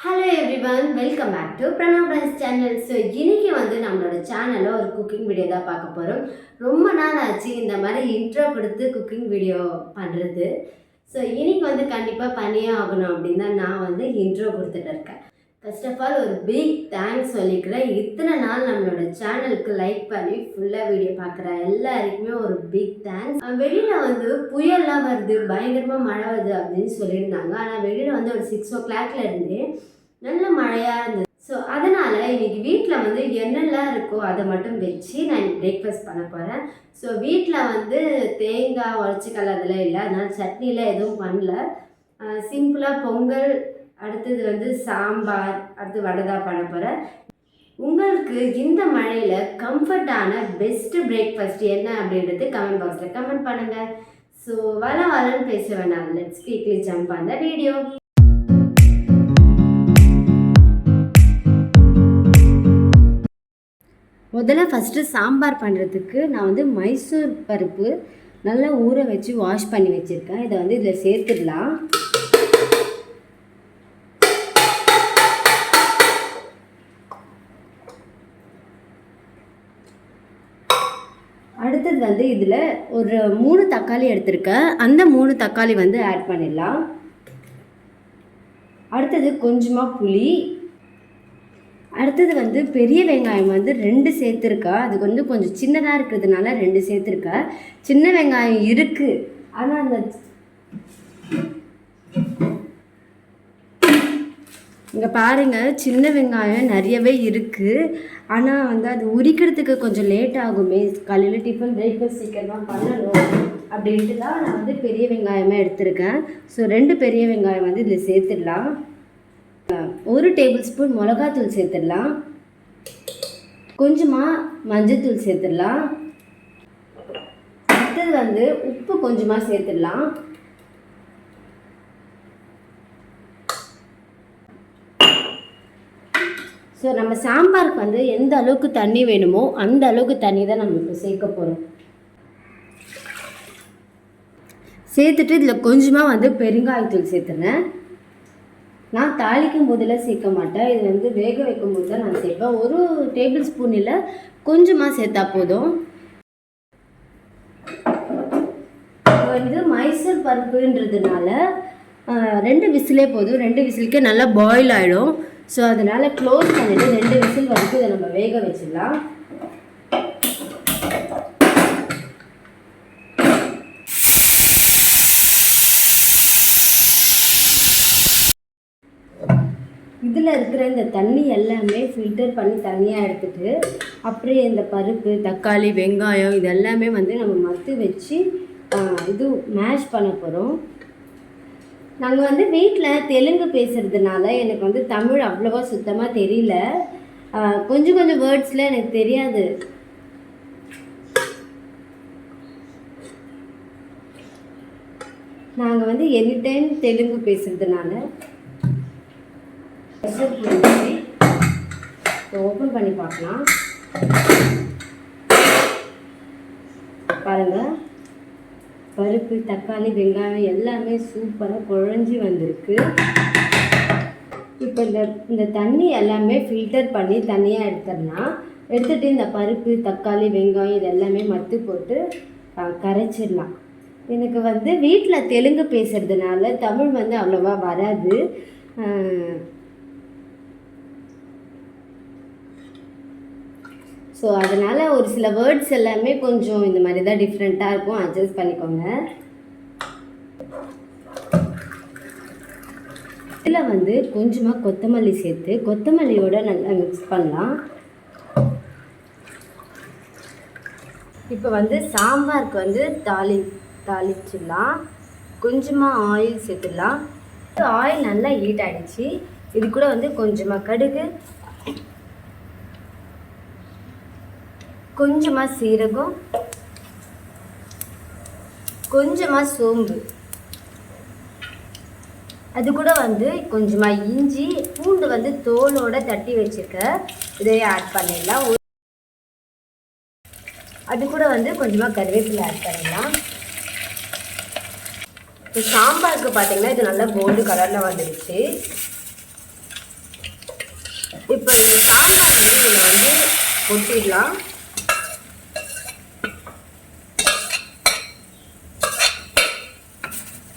Hello everyone, welcome back to Pranav channel. So இன்றைக்கி நம்மளோட சேனலில் ஒரு குக்கிங் வீடியோ தான் பார்க்க போகிறோம். ரொம்ப நாள் ஆச்சு இந்த மாதிரி இன்ட்ரோ கொடுத்து குக்கிங் வீடியோ பண்ணுறது. ஸோ இன்றைக்கி கண்டிப்பாக பண்ணியே ஆகணும் அப்படின்னு தான் நான் இன்ட்ரோ கொடுத்துட்டு இருக்கேன். ஃபர்ஸ்ட் ஆஃப் ஆல் ஒரு பிக் தேங்க்ஸ் சொல்லிக்கிறேன். இத்தனை நாள் நம்மளோட சேனலுக்கு லைக் பண்ணி ஃபுல்லாக வீடியோ பார்க்குற எல்லாருக்குமே ஒரு பிக் தேங்க்ஸ். வெளியில் புயல்லாம் வருது, பயங்கரமாக மழை வருது அப்படின்னு சொல்லியிருந்தாங்க. ஆனால் வெளியில் ஒரு 6 o'clock இருந்தே நல்ல மழையாக இருந்தது. ஸோ அதனால் இன்றைக்கி வீட்டில் என்னெல்லாம் இருக்கோ அதை மட்டும் வச்சு நான் பிரேக்ஃபாஸ்ட் பண்ண போகிறேன். ஸோ வீட்டில் தேங்காய் உடச்சிக்கல் அதெல்லாம் இல்லை, அதனால் சட்னிலாம் எதுவும் பண்ணல. சிம்பிளாக பொங்கல், அடுத்தது சாம்பார், அடுத்து வடை தான் பண்ண போகிறேன். உங்களுக்கு இந்த மழையில் கம்ஃபர்டான பெஸ்ட்டு பிரேக்ஃபாஸ்ட் என்ன அப்படின்றது கமெண்ட் பாக்ஸில் கமெண்ட் பண்ணுங்கள். ஸோ வளன்னு பேச வேணாம், let's quickly jump on the video. முதல்ல ஃபஸ்ட்டு சாம்பார் பண்ணுறதுக்கு நான் மைசூர் பருப்பு நல்லா ஊற வச்சு வாஷ் பண்ணி வச்சுருக்கேன். இதை இதில் சேர்த்துடலாம். அடுத்தது இதில் ஒரு 3 தக்காளி எடுத்திருக்கேன். அந்த 3 தக்காளி ஆட் பண்ணிடலாம். அடுத்தது கொஞ்சமாக புளி. அடுத்தது பெரிய வெங்காயம் 2 சேர்த்துருக்கா. அது கொஞ்சம் சின்னதாக இருக்கிறதுனால 2 சேர்த்துருக்கா. சின்ன வெங்காயம் இருக்குது, ஆனால் அந்த இங்கே பாருங்கள், சின்ன வெங்காயம் நிறையவே இருக்குது. ஆனால் அது உரிக்கிறதுக்கு கொஞ்சம் லேட் ஆகுமே, காலையில் டிஃபன் பிரேக்ஃபாஸ்ட் சீக்கிரமாக பண்ணணும் அப்படின்ட்டு தான் நான் பெரிய வெங்காயமாக எடுத்திருக்கேன். ஸோ 2 பெரிய வெங்காயம் இதில் சேர்த்துடலாம். 1 டேபிள் ஸ்பூன் மிளகாத்தூள் சேர்த்துடலாம். கொஞ்சமாக மஞ்சத்தூள் சேர்த்துடலாம். அடுத்தது உப்பு கொஞ்சமாக சேர்த்துடலாம். ஸோ நம்ம சாம்பாருக்கு எந்த அளவுக்கு தண்ணி வேணுமோ அந்த அளவுக்கு தண்ணி தான் நம்ம இப்போ சேர்க்க போகிறோம். சேர்த்துட்டு இதில் கொஞ்சமாக பெருங்காயத்தூள் சேர்த்துறேன். நான் தாளிக்கும் போதெல்லாம் சேர்க்க மாட்டேன், இது வேக வைக்கும் போது தான் நான் சேர்ப்பேன். 1 டேபிள் ஸ்பூன் இல்லை, கொஞ்சமாக சேர்த்தா போதும். மைசூர் பருப்புன்றதுனால 2 விசிலே போதும். 2 விசிலுக்கே நல்லா பாயில் ஆகிடும். ஸோ அதனால் க்ளோஸ் பண்ணிவிட்டு 2 விசில் வரைக்கும் இதை நம்ம வேக வச்சிடலாம். இதில் இருக்கிற இந்த தண்ணி எல்லாமே ஃபில்டர் பண்ணி தனியாக எடுத்துகிட்டு அப்படியே இந்த பருப்பு, தக்காளி, வெங்காயம் இது எல்லாமே நம்ம மத்து வச்சு இது மேஷ் பண்ண போகிறோம். நாங்கள் வீட்டில் தெலுங்கு பேசுகிறதுனால எனக்கு தமிழ் அவ்வளோவா சுத்தமாக தெரியல. கொஞ்சம் வேர்ட்ஸில் எனக்கு தெரியாது. நாங்கள் எனி டைம் தெலுங்கு பேசுகிறதுனால ஓப்பன் பண்ணி பார்க்கலாம். பாருங்கள், பருப்பு, தக்காளி, வெங்காயம் எல்லாமே சூப்பராக குழஞ்சி வந்திருக்கு. இப்போ இந்த தண்ணி எல்லாமே ஃபில்டர் பண்ணி தனியாக எடுத்துகிட்டு இந்த பருப்பு, தக்காளி, வெங்காயம் இது எல்லாமே மத்து போட்டு கரைச்சிடலாம். எனக்கு வீட்டில் தெலுங்கு பேசுகிறதுனால தமிழ் அவ்வளோவா வராது. ஸோ அதனால் ஒரு சில வேர்ட்ஸ் எல்லாமே கொஞ்சம் இந்த மாதிரி தான் டிஃப்ரெண்ட்டாக இருக்கும், அட்ஜஸ்ட் பண்ணிக்கோங்க. இதில் கொஞ்சமாக கொத்தமல்லி சேர்த்து கொத்தமல்லியோட நல்லா மிக்ஸ் பண்ணலாம். இப்போ சாம்பாருக்கு தாளிச்சிடலாம். கொஞ்சமாக ஆயில் சேர்த்துடலாம். ஆயில் நல்லா ஹீட் ஆகிடுச்சு. இது கூட கொஞ்சமாக கடுகு, கொஞ்சமாக சீரகம், கொஞ்சமாக சோம்பு, அது கூட கொஞ்சமாக இஞ்சி, பூண்டு தோலோடு தட்டி வச்சுருக்க இதையே ஆட் பண்ணிடலாம். அது கூட கொஞ்சமாக கருவேப்பிலை ஆட் பண்ணிடலாம். இப்போ சாம்பாருக்கு பார்த்தீங்கன்னா இது நல்லா கோல்டு கலரில் வந்துடுச்சு. இப்போ இந்த சாம்பார் வந்து இதில் வந்து கொட்டிடலாம்.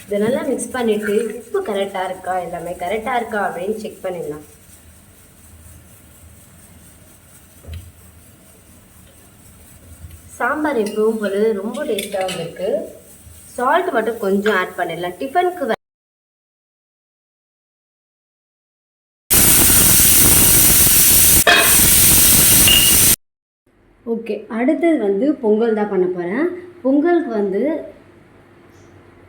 இதை நல்லா மிக்ஸ் பண்ணிவிட்டு உப்பு கரெக்டாக இருக்கா, எல்லாமே கரெக்டாக இருக்கா அப்படின்னு செக் பண்ணிடலாம். சாம்பார் எப்பவும் போல ரொம்ப டேஸ்ட்டாக வந்திருக்கு. சால்ட் மட்டும் கொஞ்சம் ஆட் பண்ணிடலாம். டிஃபனுக்கு ஓகே. அடுத்தது வந்து பொங்கல் தான் பண்ண போகிறேன். பொங்கலுக்கு வந்து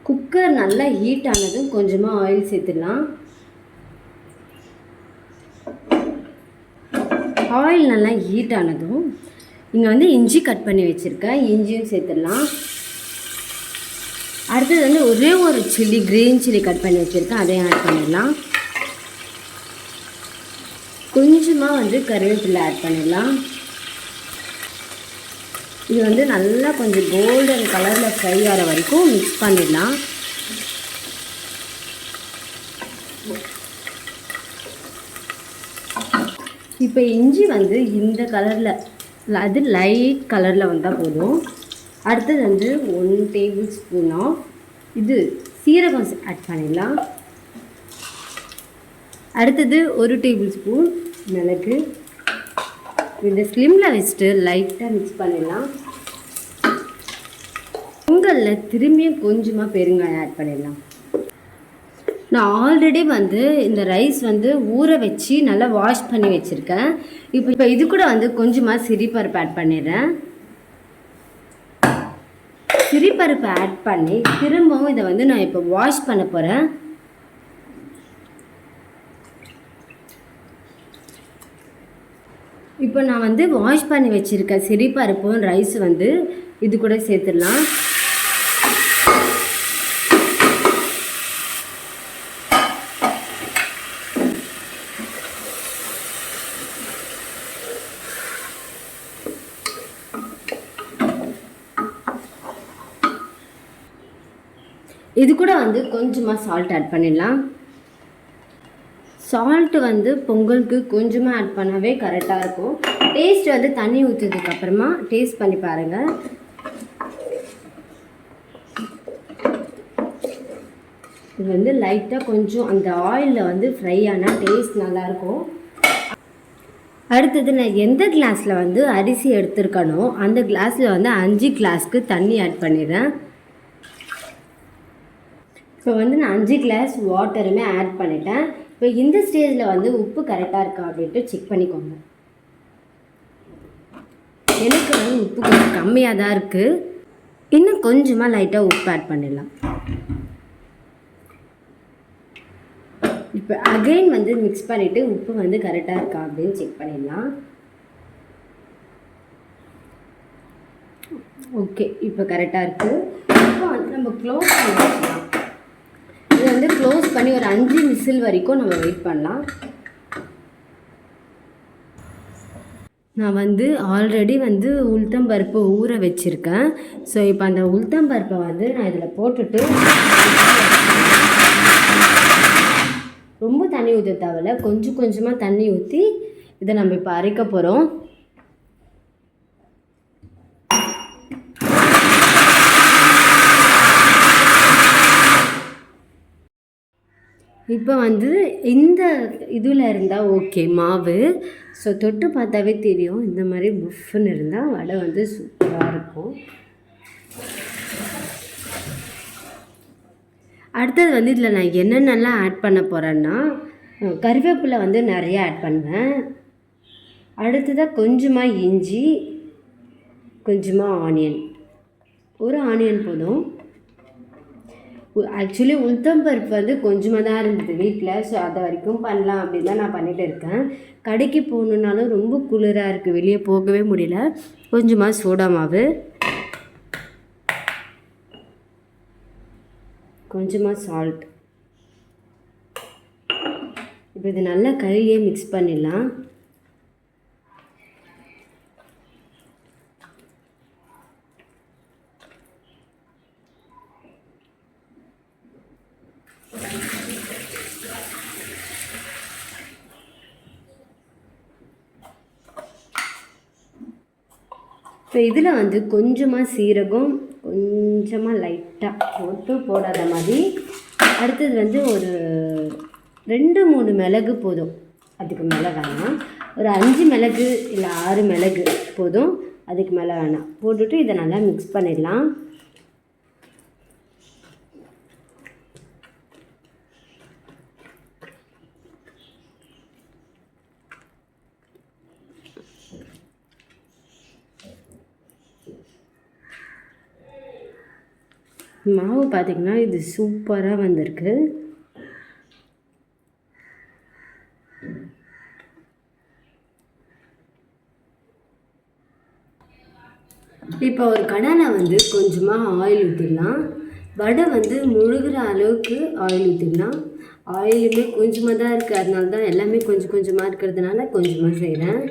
குக்கர் நல்லா ஹீட் ஆனதும் கொஞ்சமாக ஆயில் சேர்த்துடலாம். ஆயில் நல்லா ஹீட் ஆனதும் இங்கே வந்து இஞ்சி கட் பண்ணி வச்சுருக்கேன், இஞ்சியும் சேர்த்துடலாம். அடுத்தது வந்து ஒரே ஒரு சில்லி, க்ரீன் சில்லி கட் பண்ணி வச்சுருக்கேன், அதையும் ஆட் பண்ணிடலாம். கொஞ்சமாக வந்து கருவேப்பிலை ஆட் பண்ணிடலாம். இது வந்து நல்லா கொஞ்சம் கோல்டன் கலரில் ஃப்ரை ஆகிற வரைக்கும் மிக்ஸ் பண்ணிடலாம். இப்போ இஞ்சி வந்து இந்த கலரில், அது லைட் கலரில் வந்தால் போதும். அடுத்தது வந்து 1 டேபிள் ஸ்பூன் ஆஃப் இது சீரகம் ஆட் பண்ணிடலாம். அடுத்தது 1 டேபிள் ஸ்பூன் மிளகு. இந்த ஸ்லிம்மில் வச்சுட்டு லைட்டாக மிக்ஸ் பண்ணிடலாம். பொங்கலில் திரும்பியும் கொஞ்சமாக பெருங்காயம் ஆட் பண்ணிடலாம். நான் ஆல்ரெடி வந்து இந்த ரைஸ் வந்து ஊற வச்சு நல்லா வாஷ் பண்ணி வச்சுருக்கேன். இப்போ இது கூட வந்து கொஞ்சமாக சிறிப்பருப்பு ஆட் பண்ணிடுறேன். சிறிப்பருப்பு ஆட் பண்ணி திரும்பவும் இதை வந்து நான் இப்போ வாஷ் பண்ண போகிறேன். இப்போ நான் வந்து வாஷ் பண்ணி வச்சுருக்கேன் சிறிப்பருப்பும் ரைஸ் வந்து இது கூட சேர்த்துடலாம். இது கூட வந்து கொஞ்சமாக சால்ட் ஆட் பண்ணிடலாம். சால்ட்டு வந்து பொங்கலுக்கு கொஞ்சமாக ஆட் பண்ணாவே கரெக்டாக இருக்கும். டேஸ்ட் வந்து தண்ணி ஊற்றினதுக்கப்புறமா டேஸ்ட் பண்ணி பாருங்கள். இது வந்து லைட்டாக கொஞ்சம் அந்த ஆயிலில் வந்து ஃப்ரை ஆனால் டேஸ்ட் நல்லாயிருக்கும். அடுத்தது நான் எந்த கிளாஸில் வந்து அரிசி எடுத்துருக்கனோ அந்த கிளாஸில் வந்து 5 கிளாஸ்க்கு தண்ணி ஆட் பண்ணிடுறேன். இப்போ வந்து நான் 5 கிளாஸ் வாட்டருமே ஆட் பண்ணிட்டேன். இப்போ இந்த ஸ்டேஜில் வந்து உப்பு கரெக்டாக இருக்கா அப்படின்ட்டு செக் பண்ணிக்கோங்க. எனக்கு வந்து உப்பு கொஞ்சம் கம்மியாக தான் இருக்குது. இன்னும் கொஞ்சமாக லைட்டாக உப்பு ஆட் பண்ணிடலாம். இப்போ அகைன் வந்து மிக்ஸ் பண்ணிவிட்டு உப்பு வந்து கரெக்டாக இருக்கா அப்படின்னு செக் பண்ணிடலாம். ஓகே, இப்போ கரெக்டாக இருக்குது. இப்போ வந்து நம்ம க்ளோஸ் பண்ணி வச்சுக்கலாம். இதை வந்து க்ளோஸ் பண்ணி ஒரு 5 விசில் வரைக்கும் நம்ம வெயிட் பண்ணலாம். நான் வந்து ஆல்ரெடி வந்து உளுத்தம்பருப்பு ஊற வச்சுருக்கேன். ஸோ இப்போ அந்த உளுத்தம்பருப்பை வந்து நான் இதில் போட்டுட்டு ரொம்ப தண்ணி ஊற்ற தேவையில்ல, கொஞ்சம் கொஞ்சமாக தண்ணி ஊற்றி இதை நம்ம இப்போ அரைக்க போகிறோம். இப்போ வந்து இந்த இதில் இருந்தால் ஓகே மாவு. ஸோ தொட்டு பார்த்தாவே தெரியும், இந்த மாதிரி புஃப்னு இருந்தால் வடை வந்து சூப்பராக இருக்கும். அடுத்தது வந்து இதில் நான் என்னென்னலாம் ஆட் பண்ண போகிறேன்னா, கருவேப்பிலை வந்து நிறைய ஆட் பண்ணுவேன். அடுத்ததாக கொஞ்சமாக இஞ்சி, கொஞ்சமாக ஆனியன், ஒரு ஆனியன் போதும். ஆக்சுவலி உளுத்தம்பருப்பு வந்து கொஞ்சமாக தான் இருந்தது வீட்டில். ஸோ அதை வரைக்கும் பண்ணலாம் அப்படின்னு தான் நான் பண்ணிகிட்டு இருக்கேன். கடைக்கு போகணுன்னாலும் ரொம்ப குளிராக இருக்குது, வெளியே போகவே முடியல. கொஞ்சமாக சோடா மாவு, கொஞ்சமாக சால்ட். இப்போ இது நல்லா கையிலே மிக்ஸ் பண்ணிடலாம். இப்போ இதில் வந்து கொஞ்சமாக சீரகம், கொஞ்சமாக லைட்டாக போடாத மாதிரி. அடுத்தது வந்து ஒரு 2-3 மிளகு போதும், அதுக்கு மேலே வேணாம். ஒரு 5 மிளகு இல்லை 6 மிளகு போதும், அதுக்கு மேலே வேணாம். போட்டுட்டு இதை நல்லா மிக்ஸ் பண்ணிடலாம். மாவு பார்த்திங்கன்னா இது சூப்பராக வந்திருக்கு. இப்போ ஒரு கடாயில் வந்து கொஞ்சமாக ஆயில் ஊற்றிடலாம். வடை வந்து முழுகிற அளவுக்கு ஆயில் ஊற்றிடலாம். ஆயிலுமே கொஞ்சமாக தான் இருக்குது, அதனால தான் எல்லாமே கொஞ்சம் கொஞ்சமாக இருக்கிறதுனால கொஞ்சமாக செய்கிறேன்.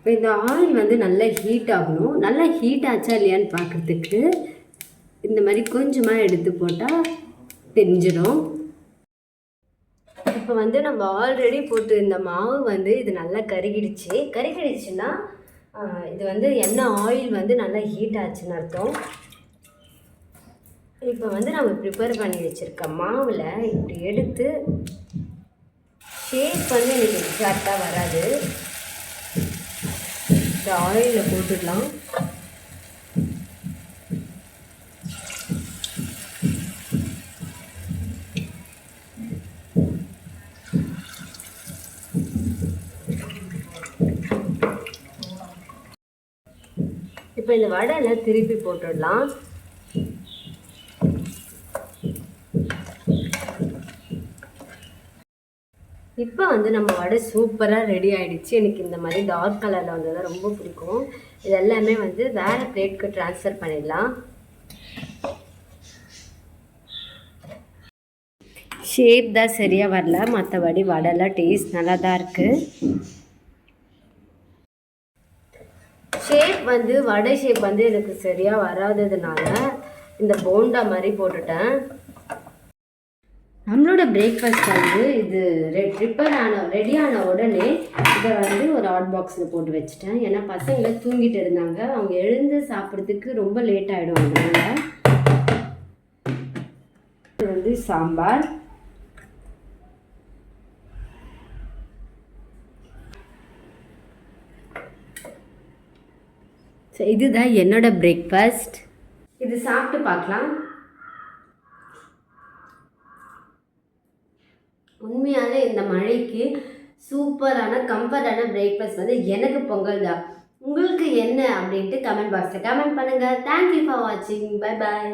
இப்போ இந்த ஆயில் வந்து நல்லா ஹீட் ஆகணும். நல்லா ஹீட் ஆச்சா இல்லையான்னு பார்க்குறதுக்கு இந்த மாதிரி கொஞ்சமாக எடுத்து போட்டால் தெரிஞ்சிடும். இப்போ வந்து நம்ம ஆல்ரெடி போட்டு இந்த மாவு வந்து இது நல்லா கருகிடுச்சுன்னா இது வந்து எண்ணெய் ஆயில் வந்து நல்லா ஹீட் ஆச்சுன்னு அர்த்தம். இப்போ வந்து நம்ம ப்ரிப்பேர் பண்ணி வச்சுருக்க மாவில் இப்படி எடுத்து ஷேப் வந்து எனக்கு எக்ஸாக்டாக வராது, இந்த ஆயிலில் போட்டுடலாம். இப்போ இந்த வடையில் திருப்பி போட்டுடலாம். இப்போ வந்து நம்ம வடை சூப்பராக ரெடி ஆகிடுச்சு. எனக்கு இந்த மாதிரி டார்க் கலரில் வந்தது ரொம்ப பிடிக்கும். இது எல்லாமே வந்து வேறு பிளேட்க்கு ட்ரான்ஸ்ஃபர் பண்ணிடலாம். ஷேப் தான் சரியாக வரல, மற்றபடி வடைலாம் டேஸ்ட் நல்லா தான் இருக்குது. ஷேப் வந்து வடை ஷேப் வந்து எனக்கு சரியாக வராததுனால இந்த போண்டா மாதிரி போட்டுட்டேன். நம்மளோட பிரேக்ஃபாஸ்ட் வந்து இது ரெடியான உடனே இதை வந்து ஒரு ஹாட் பாக்ஸில் போட்டு வச்சுட்டேன். ஏன்னா பசங்களை தூங்கிட்டு இருந்தாங்க, அவங்க எழுந்து சாப்பிட்றதுக்கு ரொம்ப லேட் ஆகிடும். அதனால இது வந்து சாம்பார், ஸோ இதுதான் என்னோட பிரேக்ஃபாஸ்ட். இது சாப்பிட்டு பார்க்கலாம். உண்மையாலே இந்த மழைக்கு சூப்பரான கம்ஃபர்டான பிரேக்ஃபாஸ்ட் வந்து எனக்கு பொங்கல் தான். உங்களுக்கு என்ன அப்படின்ட்டு கமெண்ட் பாக்ஸில் கமெண்ட் பண்ணுங்கள். தேங்க்யூ ஃபார் வாட்சிங். Bye bye.